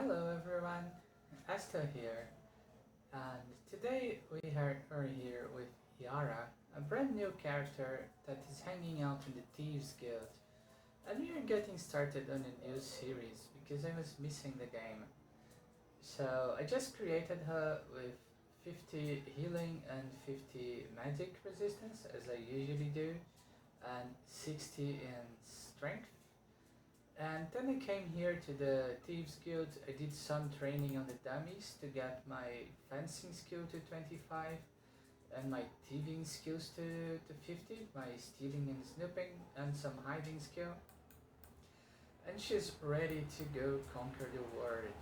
Hello everyone, Asta here, and today are here with Yara, a brand new character that is hanging out in the Thieves Guild, and we are getting started on a new series because I was missing the game. So I just created her with 50 healing and 50 magic resistance as I usually do, and 60 in strength. And then I came here to the Thieves Guild. I did some training on the dummies to get my fencing skill to 25 and my thieving skills to 50, my stealing and snooping and some hiding skill. And she's ready to go conquer the world.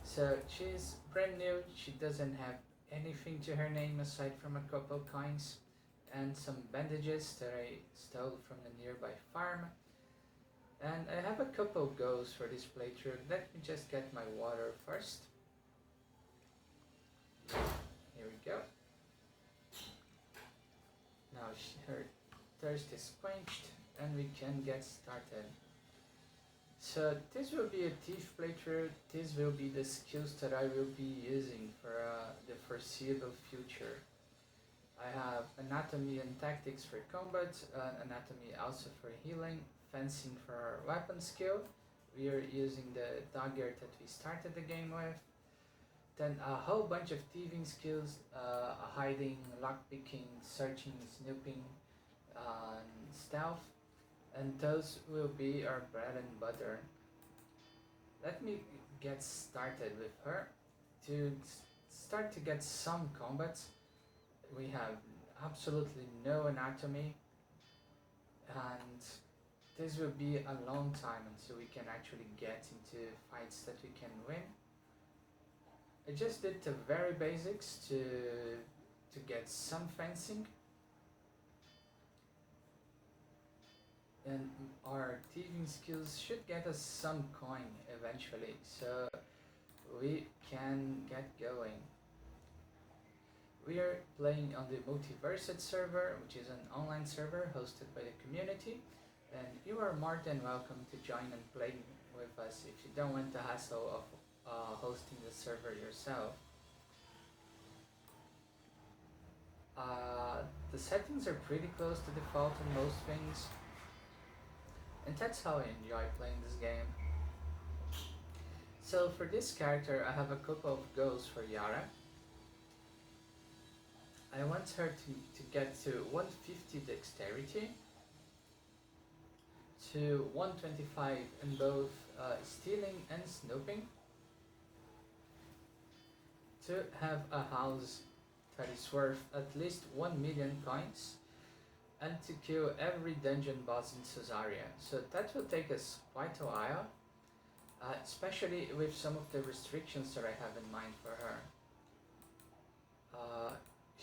So she's brand new, she doesn't have anything to her name aside from a couple coins and some bandages that I stole from the nearby farm. And I have a couple goals for this playthrough. Let me just get my water first. Here we go. Now her thirst is quenched and we can get started. So this will be a thief playthrough. This will be the skills that I will be using for the foreseeable future. I have anatomy and tactics for combat, anatomy also for healing, fencing for our weapon skill. We are using the dagger that we started the game with. Then a whole bunch of thieving skills, hiding, lockpicking, searching, snooping, and stealth. And those will be our bread and butter. Let me get started with her. To start to get some combats, we have absolutely no anatomy, and this will be a long time until we can actually get into fights that we can win. I just did the very basics to get some fencing, and our thieving skills should get us some coin eventually, so we can get going. We are playing on the Multiversed server, which is an online server hosted by the community, and you are more than welcome to join and play with us if you don't want the hassle of hosting the server yourself. The settings are pretty close to default on most things, and that's how I enjoy playing this game. So for this character I have a couple of goals for Yara. I want her to get to 150 dexterity, to 125 in both stealing and snooping, to have a house that is worth at least 1 million coins, and to kill every dungeon boss in Sosaria. So that will take us quite a while, especially with some of the restrictions that I have in mind for her.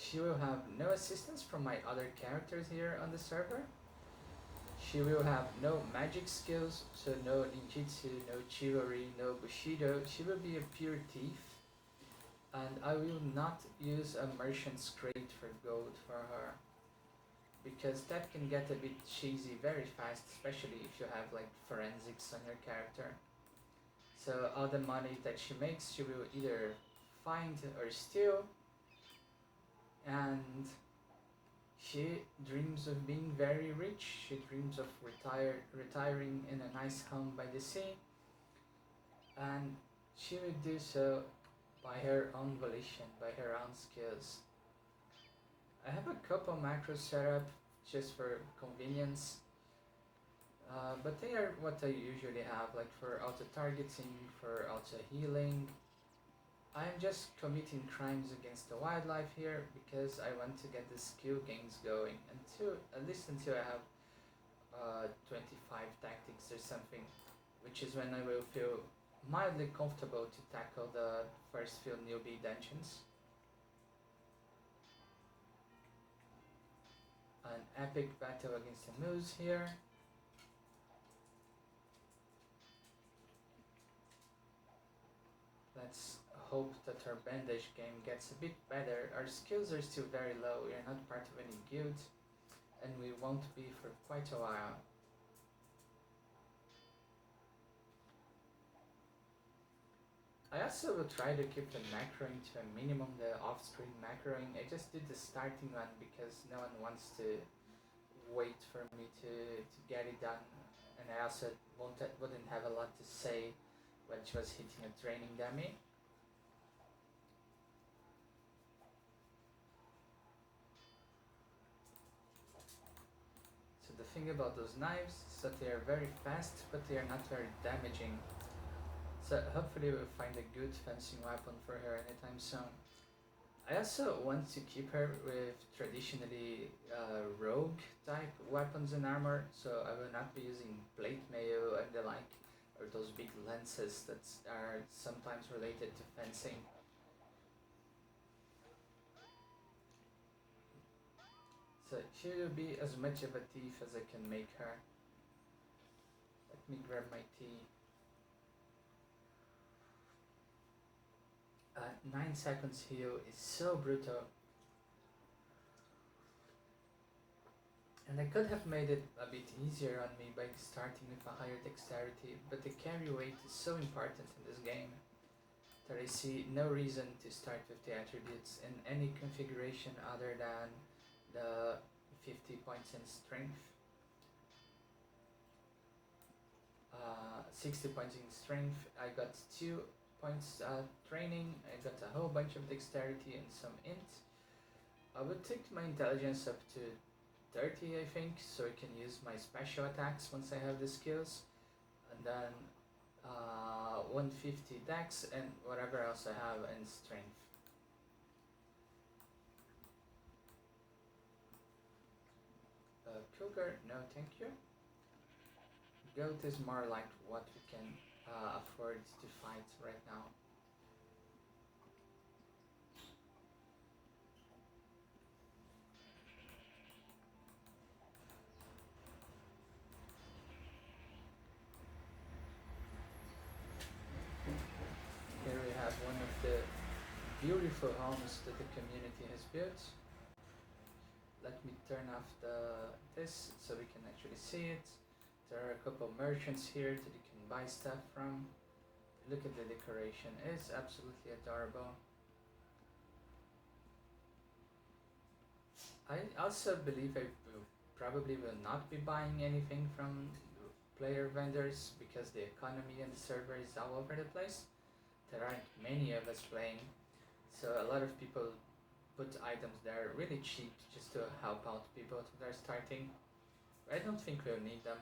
She will have no assistance from my other characters here on the server. She will have no magic skills, so no ninjitsu, no chivalry, no bushido. She will be a pure thief. And I will not use a merchant's crate for gold for her, because that can get a bit cheesy very fast, especially if you have like forensics on your character. So all the money that she makes, she will either find or steal, and she dreams of being very rich. She dreams of retiring in a nice home by the sea, and she will do so by her own volition, by her own skills. I have a couple macros set up just for convenience, but they are what I usually have, like for auto-targeting, for auto-healing. I'm just committing crimes against the wildlife here because I want to get the skill gains going at least until I have 25 tactics or something, which is when I will feel mildly comfortable to tackle the first few newbie dungeons. An epic battle against the moose here. Let's hope that our bandage game gets a bit better. Our skills are still very low, we are not part of any guild, and we won't be for quite a while. I also will try to keep the macroing to a minimum, the off-screen macroing. I just did the starting one because no one wants to wait for me to get it done. And I also wouldn't have a lot to say when she was hitting a training dummy. So the thing about those knives is that they are very fast, but they are not very damaging. So hopefully we'll find a good fencing weapon for her anytime soon. I also want to keep her with traditionally rogue type weapons and armor, so I will not be using plate mail and the like, or those big lances that are sometimes related to fencing. So she will be as much of a thief as I can make her. Let me grab my tea. 9 seconds heal is so brutal. And I could have made it a bit easier on me by starting with a higher dexterity, but the carry weight is so important in this game that I see no reason to start with the attributes in any configuration other than the 50 points in strength, 60 points in strength. I got 2 points training, I got a whole bunch of dexterity and some int. I would take my intelligence up to 30, I think, so I can use my special attacks once I have the skills, and then 150 dex and whatever else I have in strength. Cougar, no thank you. Goat is more like what we can afford to fight right now. Here we have one of the beautiful homes that the community has built. Let me turn off this so we can actually see it. There are a couple merchants here that you can buy stuff from. Look at the decoration, it's absolutely adorable. I also believe I probably will not be buying anything from player vendors because the economy and the server is all over the place. There aren't many of us playing, so a lot of people put items there really cheap just to help out people that are starting. I don't think we'll need them.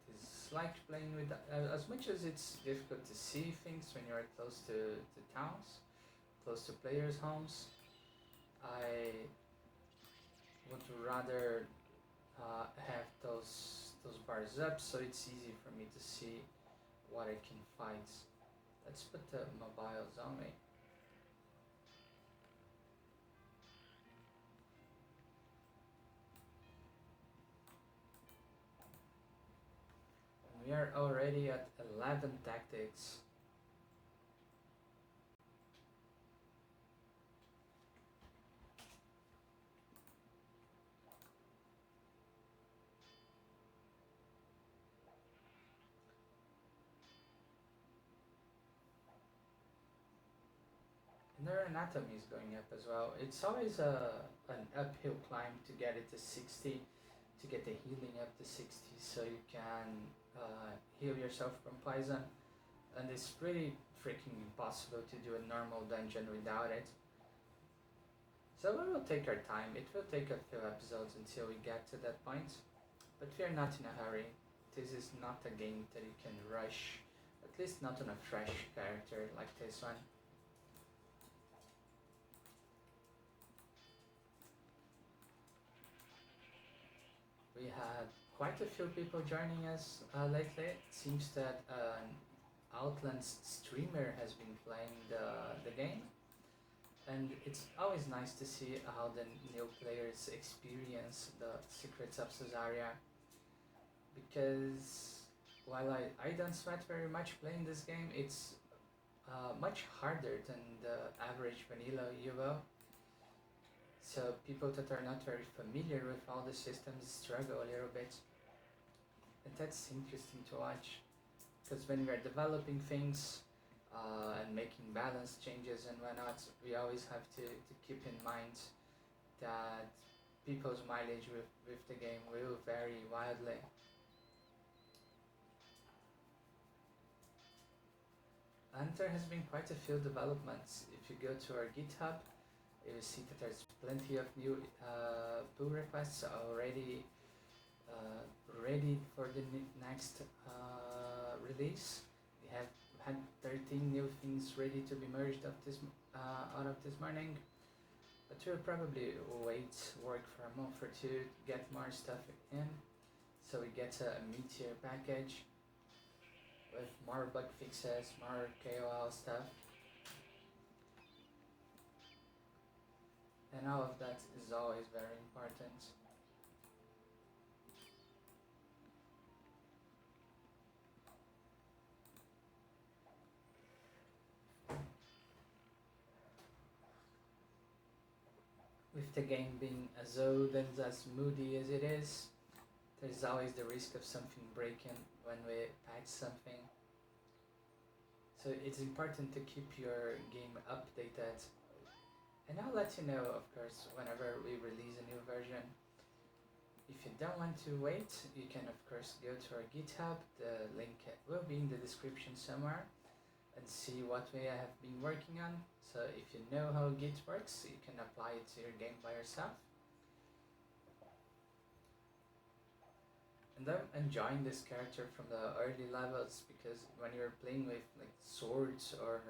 It is like playing with, as much as it's difficult to see things when you're close to towns, close to players' homes, I would rather have those bars up so it's easy for me to see what I can fight. Let's put the mobiles on me. We are already at 11 tactics. And their anatomy is going up as well. It's always an uphill climb to get it to 60, to get the healing up to 60 so you can heal yourself from poison. And it's pretty freaking impossible to do a normal dungeon without it. So we will take our time. It will take a few episodes until we get to that point, but we are not in a hurry. This is not a game that you can rush, at least not on a fresh character like this one. We had quite a few people joining us lately. It seems that an Outlands streamer has been playing the game, and it's always nice to see how the new players experience the secrets of Sosaria, because while I don't sweat very much playing this game, it's much harder than the average vanilla UO. So people that are not very familiar with all the systems struggle a little bit. And that's interesting to watch. Because when we're developing things and making balance changes and whatnot, we always have to keep in mind that people's mileage with the game will vary wildly. And there has been quite a few developments. If you go to our GitHub, you will see that there's plenty of new pull requests already ready for the next release. We have had 13 new things ready to be merged out of this morning. But we'll probably work for a month or two to get more stuff in. So we get a meteor package with more bug fixes, more KOL stuff. And all of that is always very important. With the game being as old and as moody as it is, there's always the risk of something breaking when we patch something. So it's important to keep your game updated. And I'll let you know, of course, whenever we release a new version. If you don't want to wait, you can of course go to our GitHub, the link will be in the description somewhere, and see what we have been working on. So if you know how Git works, you can apply it to your game by yourself. And I'm enjoying this character from the early levels, because when you're playing with like swords or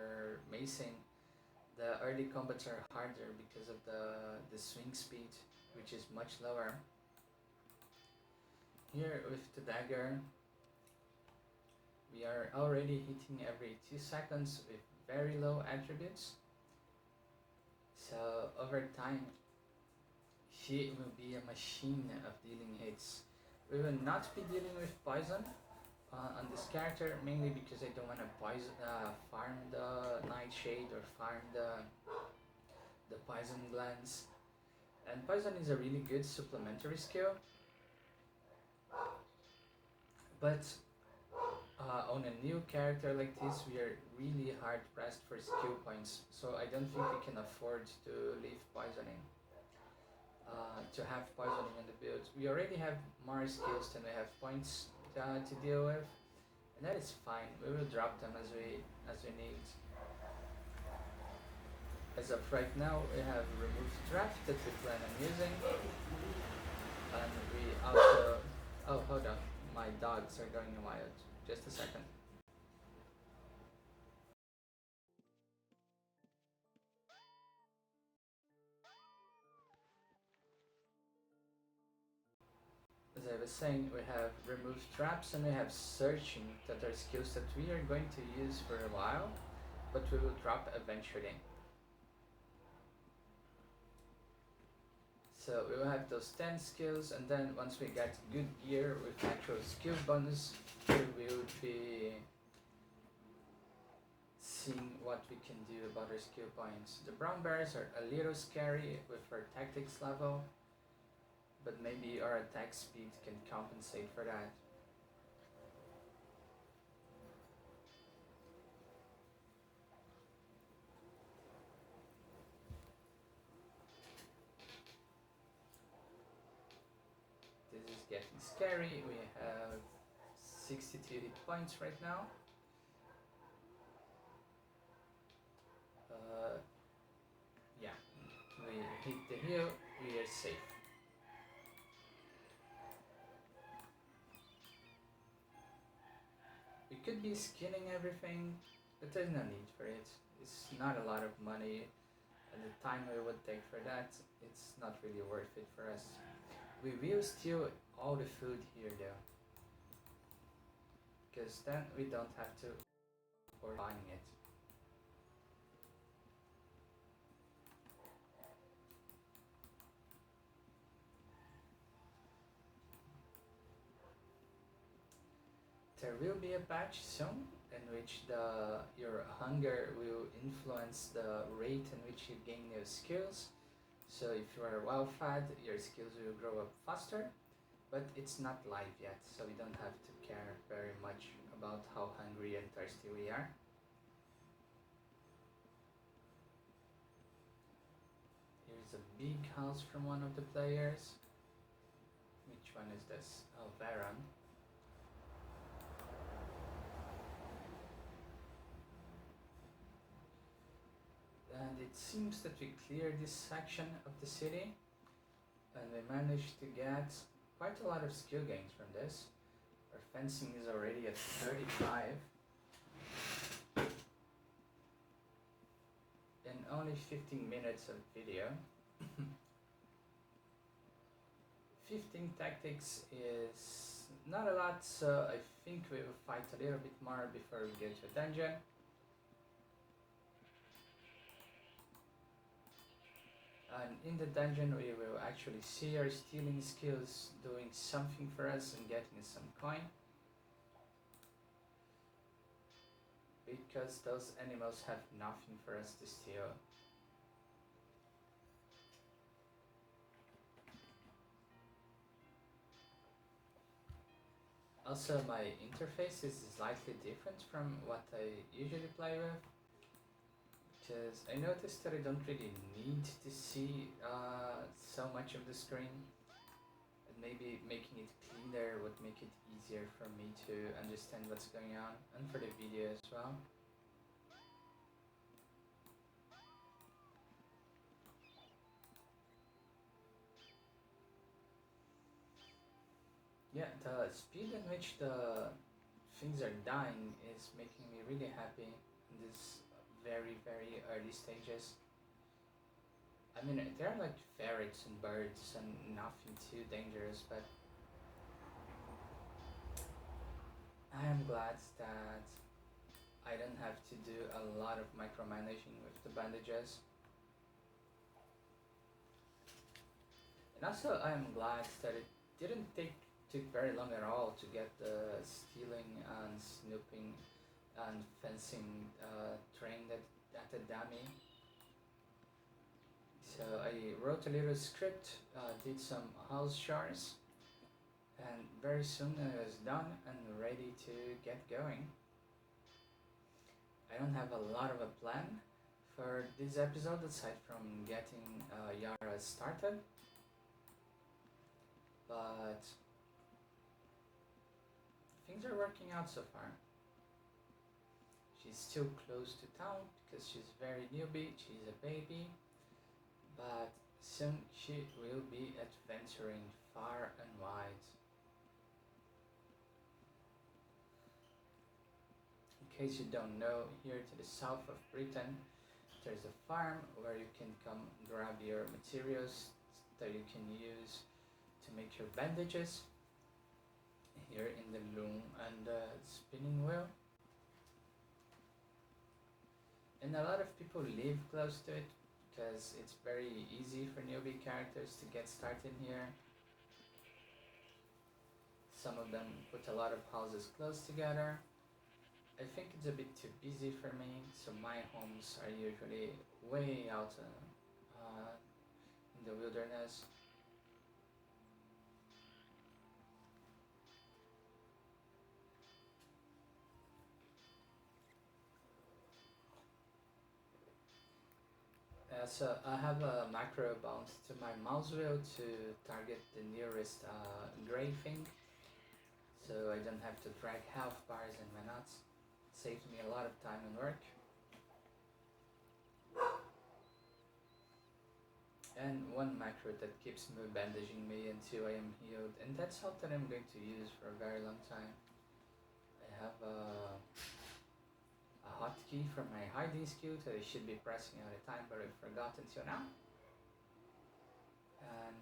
macing, the early combats are harder because of the swing speed, which is much lower. Here with the dagger, we are already hitting every 2 seconds with very low attributes. So over time, she will be a machine of dealing hits. We will not be dealing with poison on this character, mainly because I don't want to farm the nightshade or farm the poison glands. And poison is a really good supplementary skill. But on a new character like this, we are really hard pressed for skill points, so I don't think we can afford to leave poisoning. To have poisoning in the build. We already have more skills than we have points to deal with, and that is fine. We will drop them as we need. As of right now, we have removed draft that we plan on using, and we also. Oh, hold on. My dogs are going wild. Just a second. As I was saying, we have removed traps and we have searching, that are skills that we are going to use for a while, but we will drop eventually. So we will have those 10 skills, and then once we get good gear with actual skill bonus, we will be seeing what we can do about our skill points. The brown bears are a little scary with our tactics level, but maybe our attack speed can compensate for that. This is getting scary. We have 62 hit points right now. Yeah, we hit the heal, we are safe. We could be skinning everything, but there's no need for it. It's not a lot of money, and the time we would take for that, it's not really worth it for us. We will steal all the food here though, because then we don't have to or buying it. There will be a patch soon in which your hunger will influence the rate in which you gain new skills. So if you are well fed, your skills will grow up faster, but it's not live yet, so we don't have to care very much about how hungry and thirsty we are. Here's a big house from one of the players. Which one is this? Oh, Baron. And it seems that we cleared this section of the city, and we managed to get quite a lot of skill gains from this. Our fencing is already at 35 in only 15 minutes of video. 15 tactics is not a lot, so I think we will fight a little bit more before we get to a dungeon. And in the dungeon we will actually see our stealing skills doing something for us and getting some coin. Because those animals have nothing for us to steal. Also, my interface is slightly different from what I usually play with, because I noticed that I don't really need to see so much of the screen, and maybe making it cleaner would make it easier for me to understand what's going on, and for the video as well. Yeah, the speed in which the things are dying is making me really happy in this very, very early stages. I mean, they're like ferrets and birds and nothing too dangerous, but I am glad that I don't have to do a lot of micromanaging with the bandages. And also, I am glad that it didn't took very long at all to get the stealing and snooping and fencing trained at the dummy. So I wrote a little script, did some house chores, and very soon I was done and ready to get going. I don't have a lot of a plan for this episode aside from getting Yara started, but things are working out so far. She's still close to town because she's very newbie, she's a baby, but soon she will be adventuring far and wide. In case you don't know, here to the south of Britain, there's a farm where you can come grab your materials that you can use to make your bandages. Here in the loom and the spinning wheel. And a lot of people live close to it because it's very easy for newbie characters to get started here. Some of them put a lot of houses close together. I think it's a bit too busy for me, so my homes are usually way out in the wilderness. So I have a macro bound to my mouse wheel to target the nearest gray thing, so I don't have to drag health bars and whatnots. Saves me a lot of time and work. And one macro that keeps me bandaging me until I am healed, and that's all that I'm going to use for a very long time. I have a hotkey for my hiding skill that I should be pressing all the time, but I forgot until now. And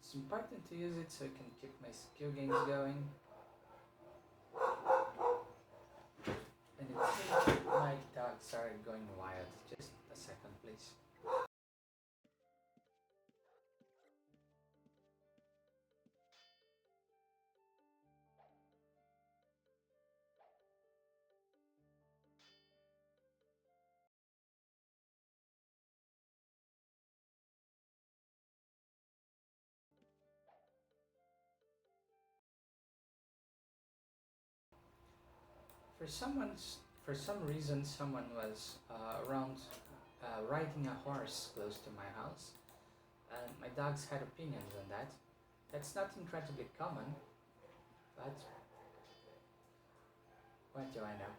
it's important to use it so I can keep my skill gains going. And it seems my dogs are going wild. Just a second, please. For someone's for some reason, someone was around riding a horse close to my house, and my dogs had opinions on that. That's not incredibly common, but what do I know?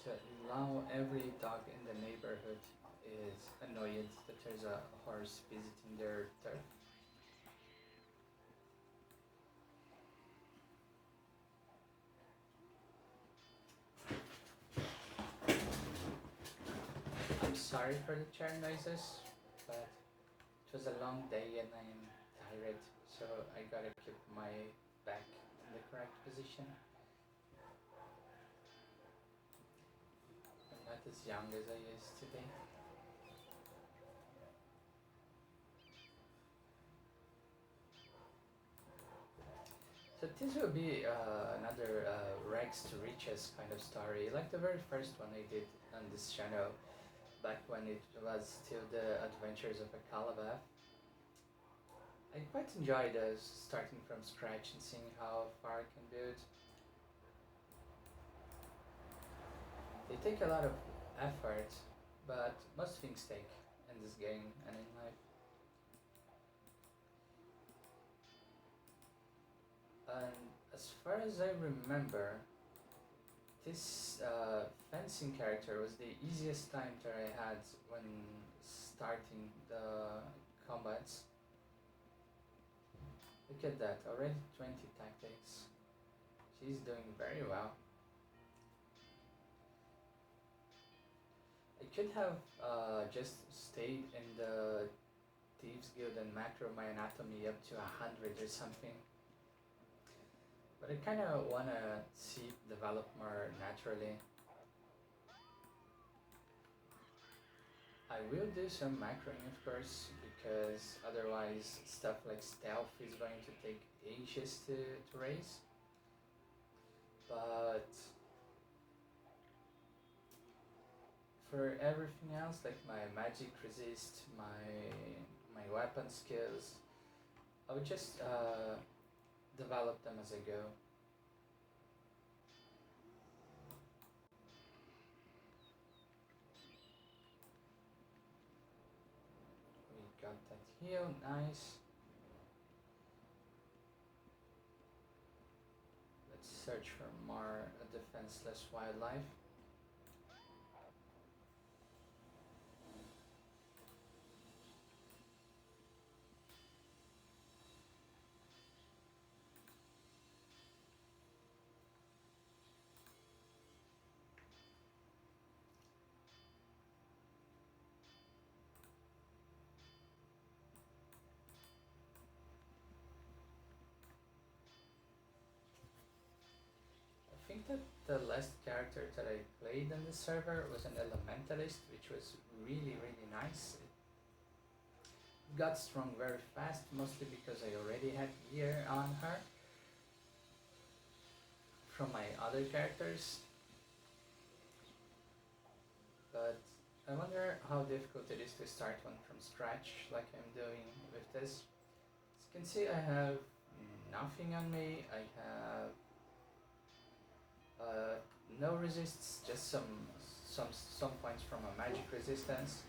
So now every dog in the neighborhood is annoyed that there's a horse visiting their turf. I'm sorry for the chair noises, but it was a long day and I am tired, so I gotta keep my back in the correct position. I'm not as young as I used to be. So this will be another rags to riches kind of story, like the very first one I did on this channel, back when it was still the adventures of Akalabeth. I quite enjoyed starting from scratch and seeing how far I can build. They take a lot of effort, but most things take in this game and in life. And as far as I remember, this fencing character was the easiest time that I had when starting the combats. Look at that, already 20 tactics. She's doing very well. I could have just stayed in the Thieves Guild and macro my anatomy up to 100 or something. But I kind of want to see it develop more naturally. I will do some macroing of course, because otherwise stuff like stealth is going to take ages to raise. But for everything else, like my magic resist, my weapon skills, I would just develop them as I go. We got that heal, nice. Let's search for more defenseless wildlife. I think that the last character that I played on the server was an elementalist, which was really nice. It got strong very fast, mostly because I already had gear on her from my other characters. But I wonder how difficult it is to start one from scratch, like I'm doing with this. As you can see, I have nothing on me. I have no resists, just some points from a magic resistance.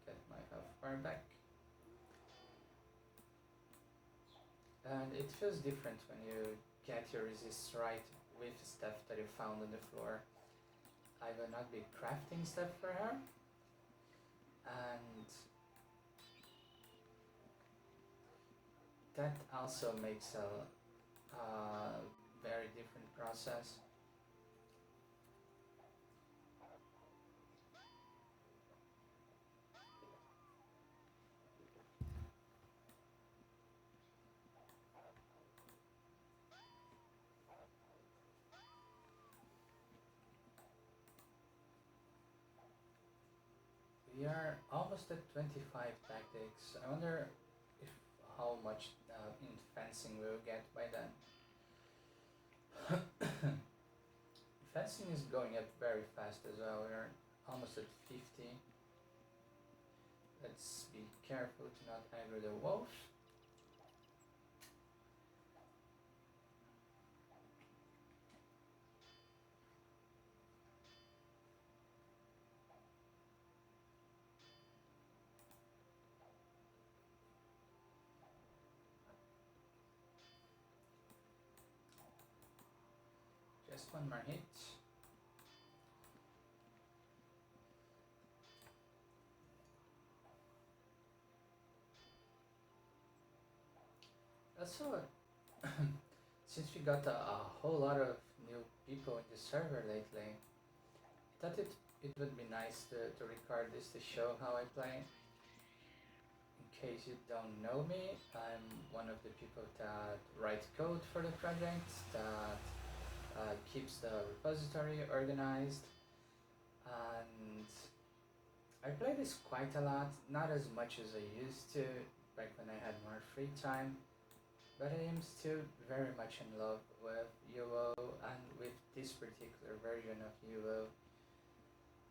Get my health bar back. And it feels different when you get your resists right with stuff that you found on the floor. I will not be crafting stuff for her. And that also makes a very different process. We are almost at 25 tactics. I wonder if how much in fencing we'll get by then. Fencing is going up very fast as well. We're almost at 50. Let's be careful to not aggro the wolf. Just one more hit. Also, since we got a whole lot of new people in the server lately, I thought it would be nice to record this to show how I play. In case you don't know me, I'm one of the people that write code for the project, that keeps the repository organized, and I play this quite a lot, not as much as I used to back when I had more free time, but I am still very much in love with UO and with this particular version of UO.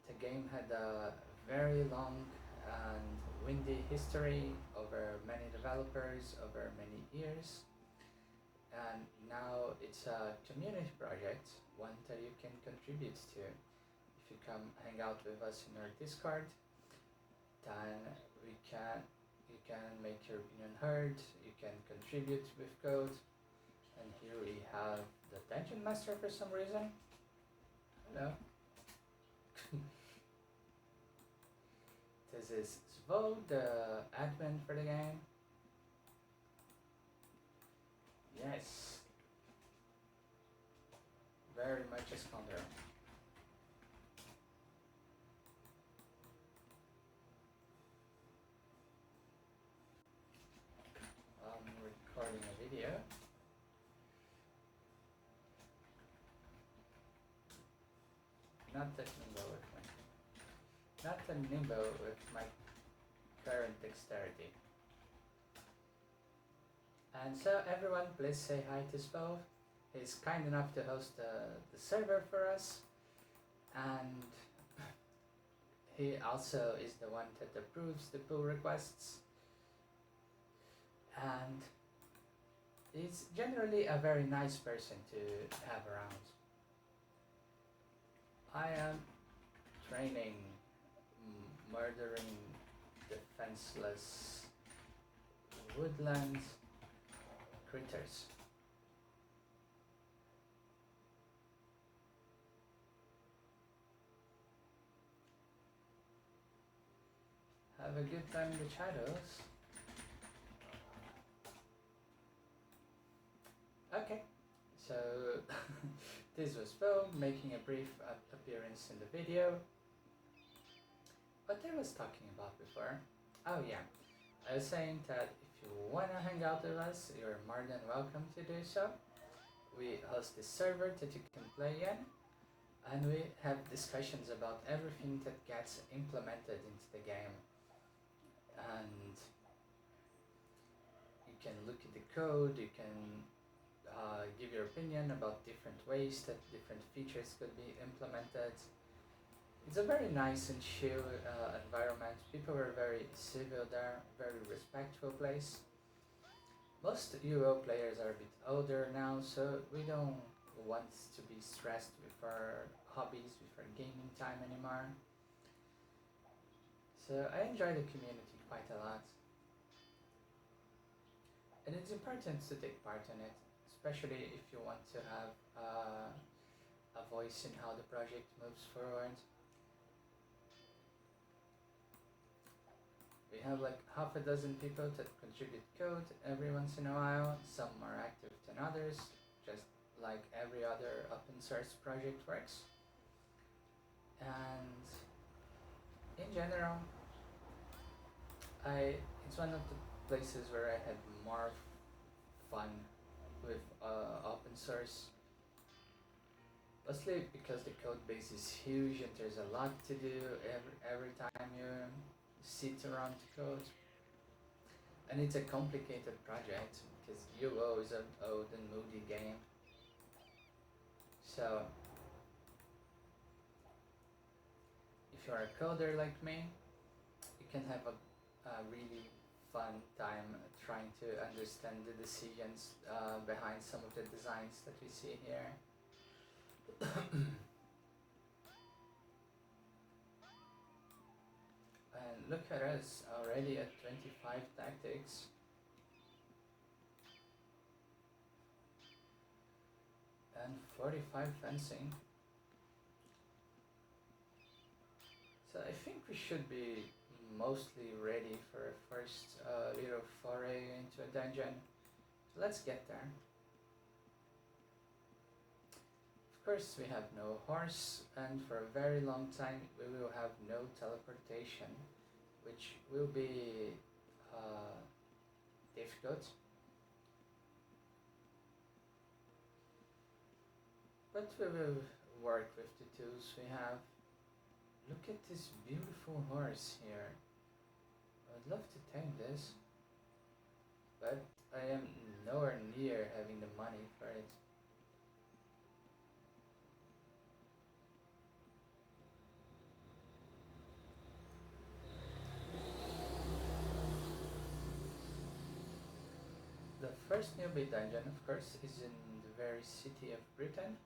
The game had a very long and windy history over many developers, over many years, and now it's a community project, one that you can contribute to. If you come hang out with us in our Discord, then you can make your opinion heard, you can contribute with code, and here we have the Dungeon Master for some reason. Hello. This is Svo, the admin for the game. Yes. Very much a scholar. I'm recording a video. Not the nimbo with my current dexterity. And so everyone, please say hi to Svo. He's kind enough to host the server for us, and he also is the one that approves the pull requests, and he's generally a very nice person to have around. I am training murdering defenseless woodland critters. Have a good time in the shadows. Okay, so this was Bo making a brief appearance in the video. What I was talking about before? Oh yeah, I was saying that if you wanna hang out with us, you're more than welcome to do so. We host this server that you can play in, and we have discussions about everything that gets implemented into the game. And you can look at the code, you can give your opinion about different ways that different features could be implemented. It's a very nice and chill environment. People are very civil there, very respectful place. Most UO players are a bit older now, so we don't want to be stressed with our hobbies, with our gaming time anymore. So I enjoy the community quite a lot. And it's important to take part in it, especially if you want to have a voice in how the project moves forward. We have like half a dozen people that contribute code every once in a while. Some more active than others, just like every other open source project works. And in general, it's one of the places where I had more fun with open source. Mostly because the code base is huge and there's a lot to do every time you sit around to code. And it's a complicated project because UO is an old and moody game. So if you're a coder like me, you can have a really fun time trying to understand the decisions behind some of the designs that we see here. And look at us, already at 25 tactics. And 45 fencing. So I think we should be mostly ready for a first little foray into a dungeon. So let's get there. Of course we have no horse, and for a very long time we will have no teleportation, which will be difficult. But we will work with the tools we have. Look at this beautiful horse here. I would love to tame this, but I am nowhere near having the money for it. The first newbie dungeon, of course, is in the very city of Britain,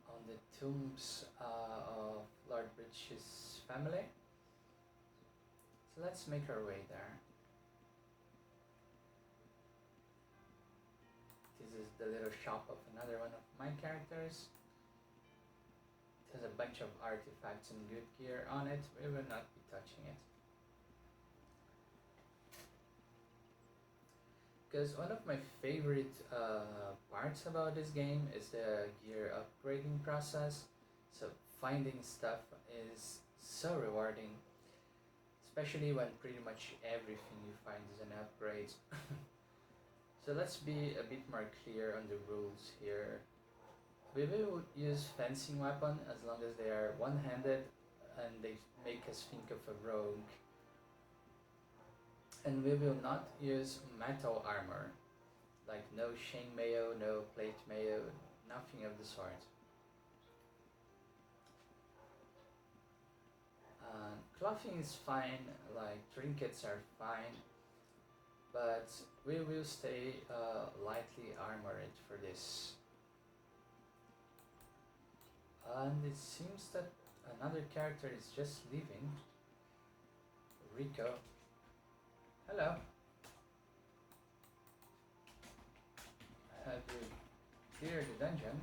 on the tombs of Lord Bridge's family. So let's make our way there. This is the little shop of another one of my characters. It has a bunch of artifacts and good gear on it. We will not be touching it. Because one of my favorite parts about this game is the gear upgrading process. So finding stuff is so rewarding, especially when pretty much everything you find is an upgrade. So let's be a bit more clear on the rules here. We will use fencing weapon as long as they are one-handed and they make us think of a rogue. And we will not use metal armor, like no chainmail, no plate mail, nothing of the sort. Clothing is fine, like trinkets are fine, but we will stay lightly armored for this. And it seems that another character is just leaving. Rico. Hello. Have you cleared the dungeon?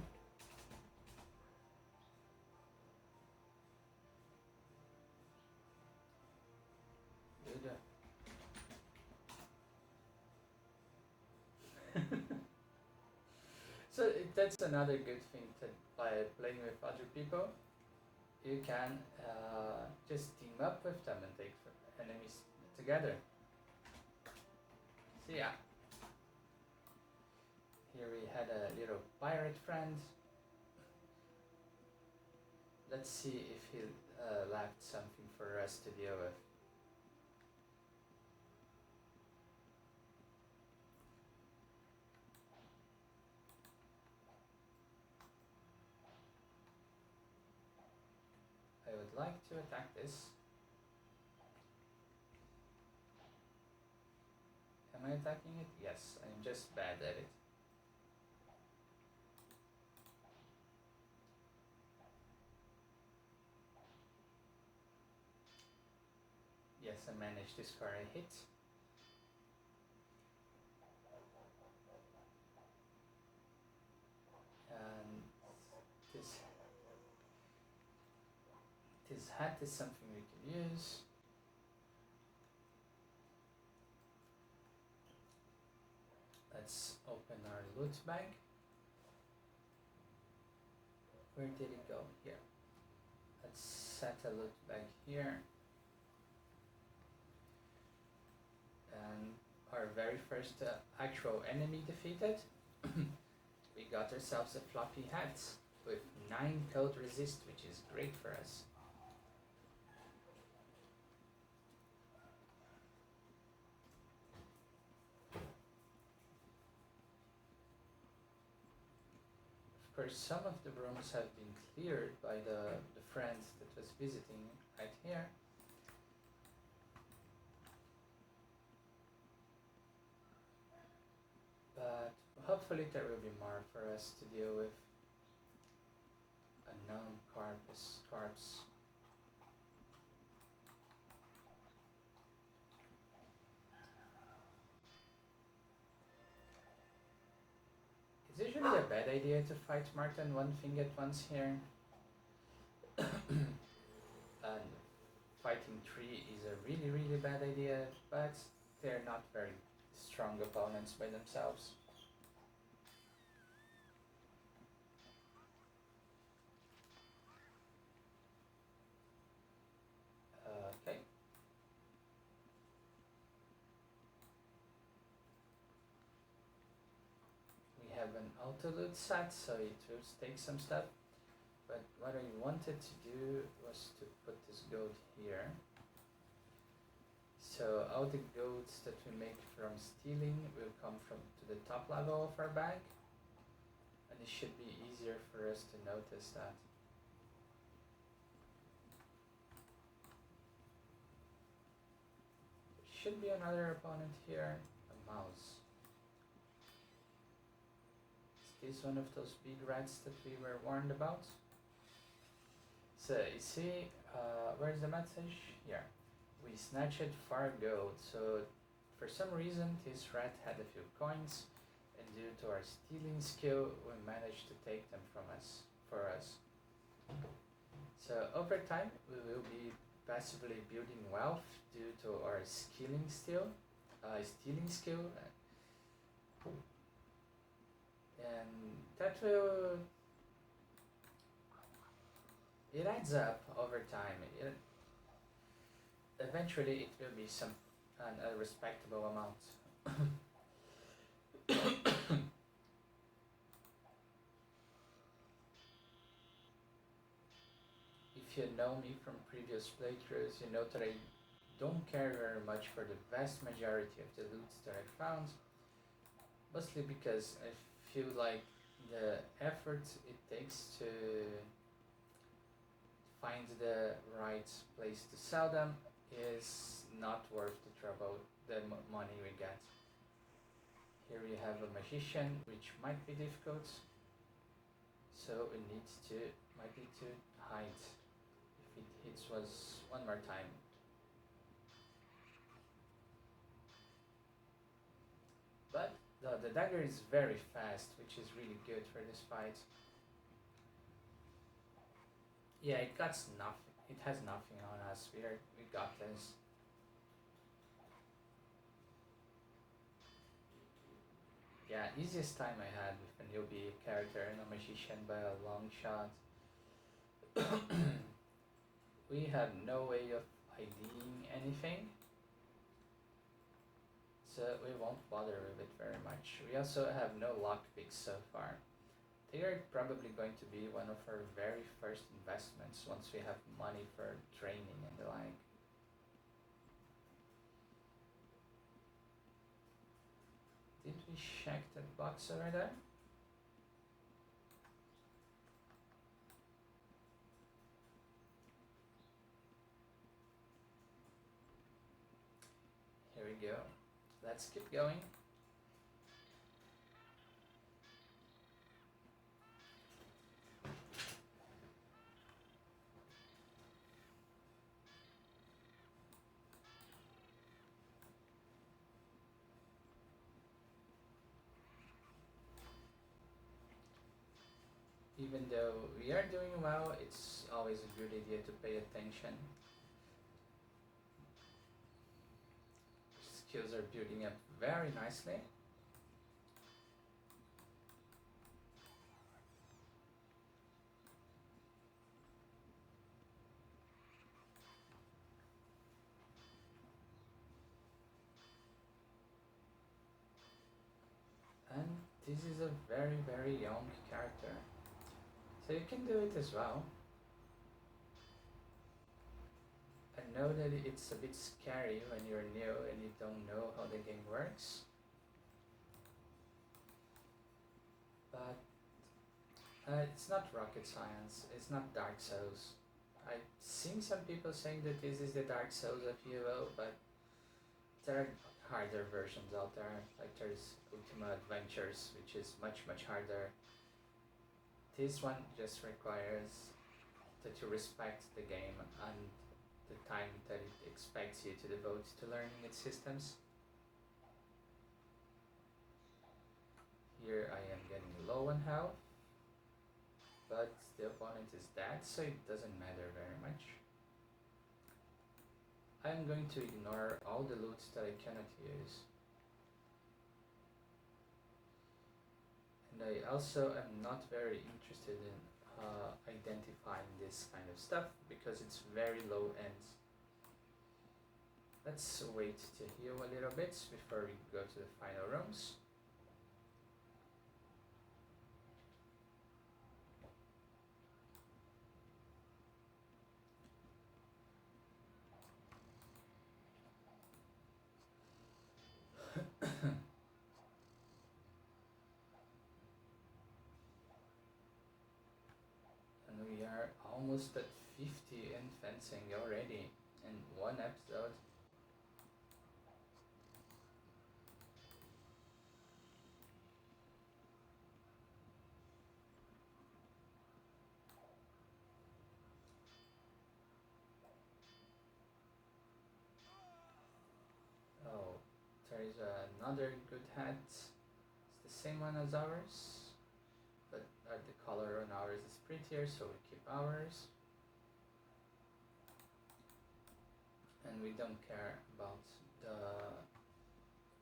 Good. So that's another good thing to, by playing with other people. You can just team up with them and take enemies together. So yeah. Here we had a little pirate friend. Let's see if he left something for us to deal with. I would like to attack this. Am I attacking it? Yes, I'm just bad at it. Yes, I managed to score a hit. And this hat is something we can use. Let's open our loot bag. Where did it go? Here. Let's set a loot bag here. And our very first actual enemy defeated. We got ourselves a floppy hat with 9 code resist, which is great for us. Of course, some of the rooms have been cleared by the friend that was visiting right here. But hopefully there will be more for us to deal with. A known corpse. It's usually a bad idea to fight more than one thing at once here. And fighting three is a really, really bad idea, but they're not very strong opponents by themselves. Okay. We have an auto loot set, so it will take some stuff. But what I wanted to do was to put this gold here. So all the golds that we make from stealing will come from to the top level of our bank. And it should be easier for us to notice that. There should be another opponent here, a mouse. Is this one of those big rats that we were warned about? So you see, where's the message? Here. We snatched 4 gold, so for some reason this rat had a few coins, and due to our stealing skill we managed to take them for us. So over time we will be passively building wealth due to our stealing skill, and that will, it adds up over time. Eventually it will be a respectable amount. If you know me from previous playthroughs, you know that I don't care very much for the vast majority of the loots that I found, mostly because I feel like the effort it takes to find the right place to sell them is not worth the trouble, the money we get. Here we have a magician, which might be difficult, so we might need to hide if it hits us one more time. But the dagger is very fast, which is really good for this fight. Yeah, it got nothing. It has nothing on us. We got this. Yeah, easiest time I had with a newbie character and a magician by a long shot. We have no way of IDing anything, so we won't bother with it very much. We also have no lockpicks so far. They are probably going to be one of our very first investments once we have money for training and the like. Did we check that box over there? Here we go. Let's keep going. Even though we are doing well, it's always a good idea to pay attention. Skills are building up very nicely. And this is a very, very young character. So you can do it as well. I know that it's a bit scary when you're new and you don't know how the game works. But It's not rocket science. It's not Dark Souls. I've seen some people saying that this is the Dark Souls of UO, but there are harder versions out there. Like there's Ultima Adventures, which is much harder. This one just requires that you respect the game and the time that it expects you to devote to learning its systems. Here I am getting low on health, but the opponent is dead, so it doesn't matter very much. I'm going to ignore all the loot that I cannot use. And I also am not very interested in identifying this kind of stuff because it's very low end. Let's wait to heal a little bit before we go to the final rooms. And we are almost at 50 in fencing already in one episode. Oh, there is another good hat. It's the same one as ours, but the color on ours is prettier, so we keep ours. And we don't care about the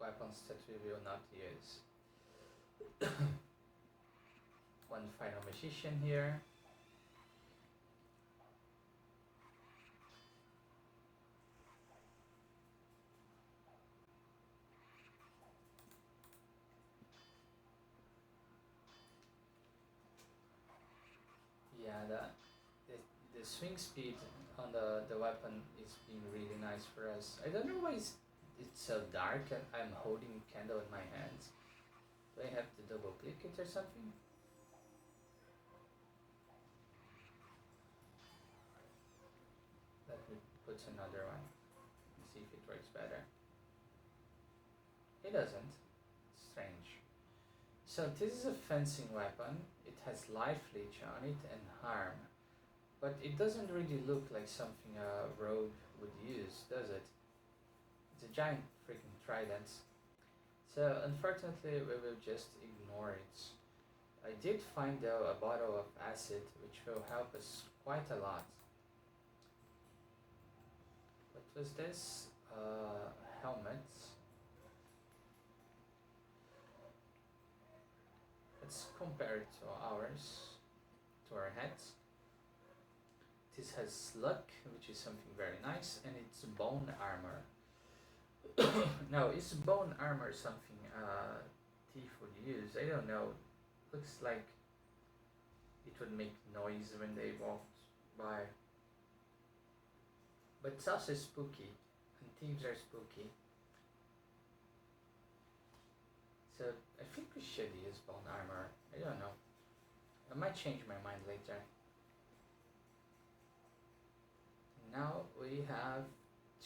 weapons that we will not use. One final magician here. Yeah, the swing speed on the weapon is being really nice for us. I don't know why it's so dark and I'm holding a candle in my hands. Do I have to double click it or something? Let me put another one and see if it works better. It doesn't. It's strange. So this is a fencing weapon. It has life leech on it and harm. But it doesn't really look like something a rogue would use, does it? It's a giant freaking trident. So unfortunately we will just ignore it. I did find though a bottle of acid which will help us quite a lot. What was this? Helmet. Let's compare it to ours, to our heads. This has luck, which is something very nice, and it's bone armor. Now, is bone armor something thief would use? I don't know. Looks like it would make noise when they walked by. But it's also spooky, and thieves are spooky. So I think we should use bone armor. I don't know. I might change my mind later. Now we have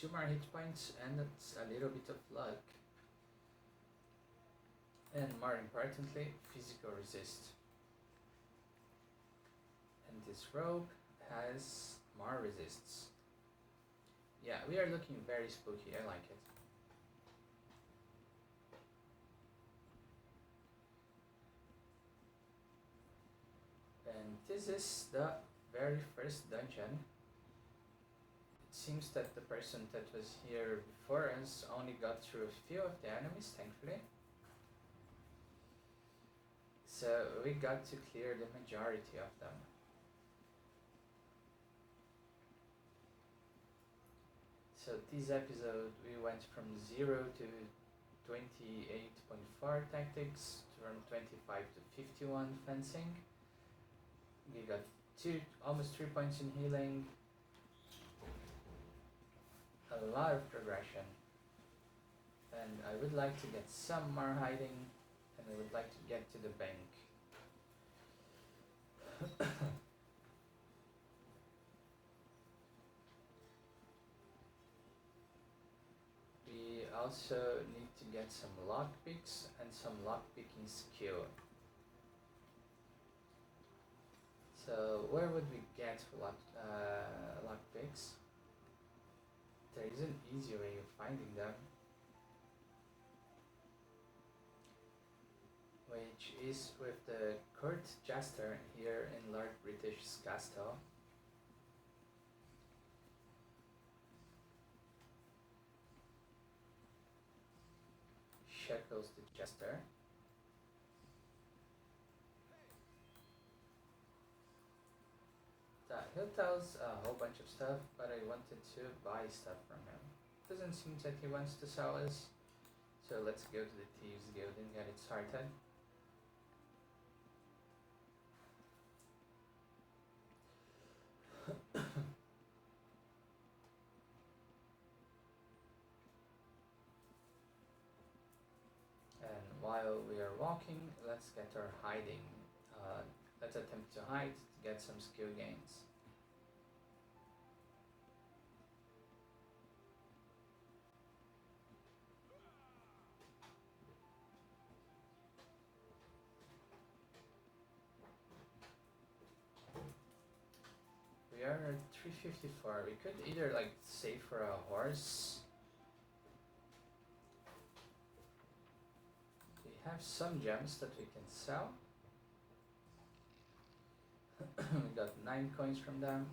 2 more hit points and it's a little bit of luck. And more importantly, physical resist. And this robe has more resists. Yeah, we are looking very spooky, I like it. And this is the very first dungeon. It seems that the person that was here before us only got through a few of the enemies, thankfully. So we got to clear the majority of them. So this episode we went from 0 to 28.4 tactics, from 25 to 51 fencing. We got almost 3 points in healing, a lot of progression, and I would like to get some more hiding, and I would like to get to the bank. We also need to get some lockpicks and some lockpicking skill. So where would we get lockpicks? There is an easy way of finding them, which is with the court jester here in Lord British's castle. Shackles the jester. He tells a whole bunch of stuff, but I wanted to buy stuff from him. Doesn't seem that he wants to sell us, so let's go to the Thieves Guild and get it started. And while we are walking, let's get our hiding. Let's attempt to hide to get some skill gains. We are at 354. We could either like save for a horse. We have some gems that we can sell. We got 9 coins from them.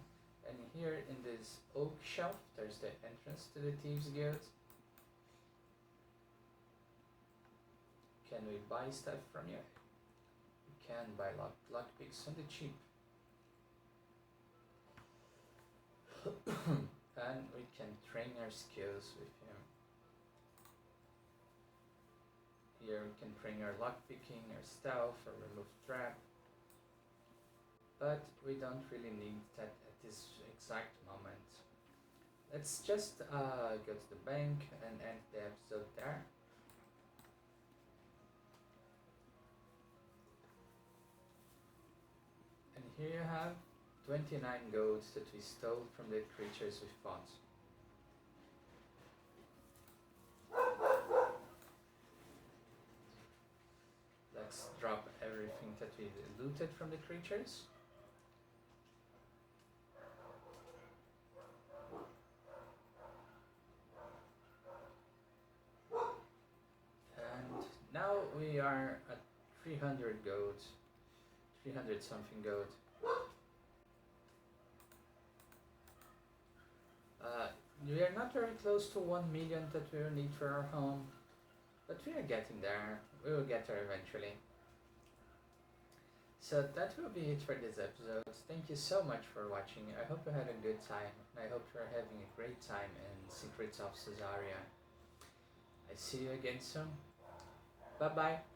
And here in this oak shelf, there's the entrance to the Thieves Guild. Can we buy stuff from you? We can buy lockpicks on the cheap. And we can train our skills with him. Here we can train our lockpicking, our stealth, or remove trap. But we don't really need that at this exact moment. Let's just go to the bank and end the episode there. And here you have 29 goats that we stole from the creatures we fought. Let's drop everything that we looted from the creatures. And now we are at 300 goats, 300 something goat. We are not very close to 1 million that we will need for our home, but we are getting there. We will get there eventually. So that will be it for this episode. Thank you so much for watching. I hope you had a good time, and I hope you're having a great time in Secrets of Sosaria. I see you again soon. Bye bye.